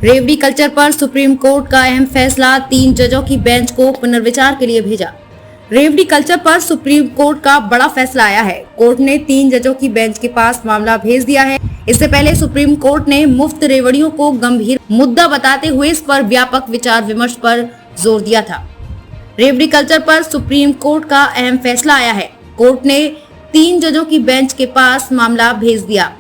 रेवड़ी कल्चर पर supreme court का अहम फैसला, 3 जजों की बेंच को पुनर्विचार के लिए भेजा। रेवड़ी कल्चर पर सुप्रीम कोर्ट का बड़ा फैसला आया है। कोर्ट ने 3 जजों की बेंच के पास मामला भेज दिया है। इससे पहले सुप्रीम कोर्ट ने मुफ्त रेवड़ियों को गंभीर मुद्दा बताते हुए इस पर व्यापक विचार विमर्श पर जोर दिया था। रेवड़ी कल्चर पर सुप्रीम कोर्ट का अहम फैसला आया है। कोर्ट ने 3 जजों की बेंच के पास मामला भेज दिया।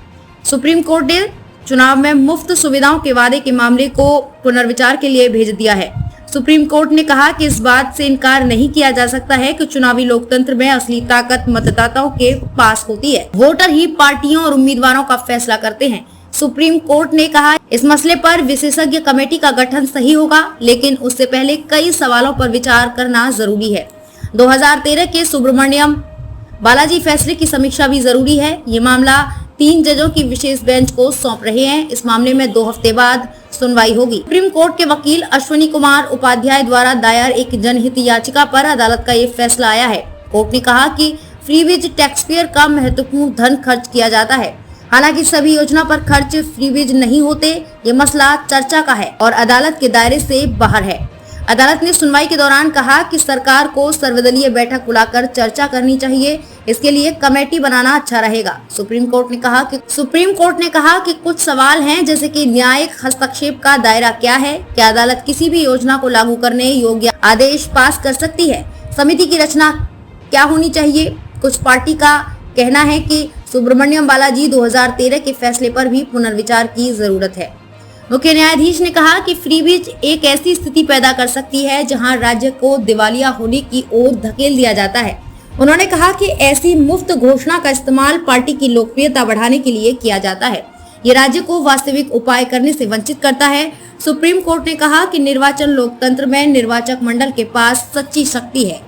सुप्रीम कोर्ट ने चुनाव में मुफ्त सुविधाओं के वादे के मामले को पुनर्विचार के लिए भेज दिया है। सुप्रीम कोर्ट ने कहा कि इस बात से इनकार नहीं किया जा सकता है कि चुनावी लोकतंत्र में असली ताकत मतदाताओं के पास होती है। वोटर ही पार्टियों और उम्मीदवारों का फैसला करते हैं। सुप्रीम कोर्ट ने कहा इस मसले पर विशेषज्ञ कमेटी का गठन सही होगा, लेकिन उससे पहले कई सवालों पर विचार करना जरूरी है। 2013 के सुब्रमण्यम बालाजी फैसले की समीक्षा भी जरूरी है। ये मामला 3 जजों की विशेष बेंच को सौंप रहे हैं। इस मामले में 2 हफ्ते बाद सुनवाई होगी। सुप्रीम कोर्ट के वकील अश्विनी कुमार उपाध्याय द्वारा दायर एक जनहित याचिका पर अदालत का ये फैसला आया है। कोर्ट ने कहा कि फ्रीबीज टैक्सपेयर का महत्वपूर्ण धन खर्च किया जाता है। हालांकि सभी योजना पर खर्च फ्रीबीज नहीं होते। ये मसला चर्चा का है और अदालत के दायरे से बाहर है। अदालत ने सुनवाई के दौरान कहा कि सरकार को सर्वदलीय बैठक बुलाकर चर्चा करनी चाहिए। इसके लिए कमेटी बनाना अच्छा रहेगा। सुप्रीम कोर्ट ने कहा कि कुछ सवाल हैं, जैसे कि न्यायिक हस्तक्षेप का दायरा क्या है, क्या अदालत किसी भी योजना को लागू करने योग्य आदेश पास कर सकती है, समिति की रचना क्या होनी चाहिए। कुछ पार्टी का कहना है कि सुब्रमण्यम बालाजी 2013 के फैसले पर भी पुनर्विचार की जरूरत है। मुख्य न्यायाधीश ने कहा कि फ्रीबीज एक ऐसी स्थिति पैदा कर सकती है जहां राज्य को दिवालिया होने की ओर धकेल दिया जाता है। उन्होंने कहा कि ऐसी मुफ्त घोषणा का इस्तेमाल पार्टी की लोकप्रियता बढ़ाने के लिए किया जाता है। ये राज्य को वास्तविक उपाय करने से वंचित करता है। सुप्रीम कोर्ट ने कहा कि निर्वाचन लोकतंत्र में निर्वाचक मंडल के पास सच्ची शक्ति है।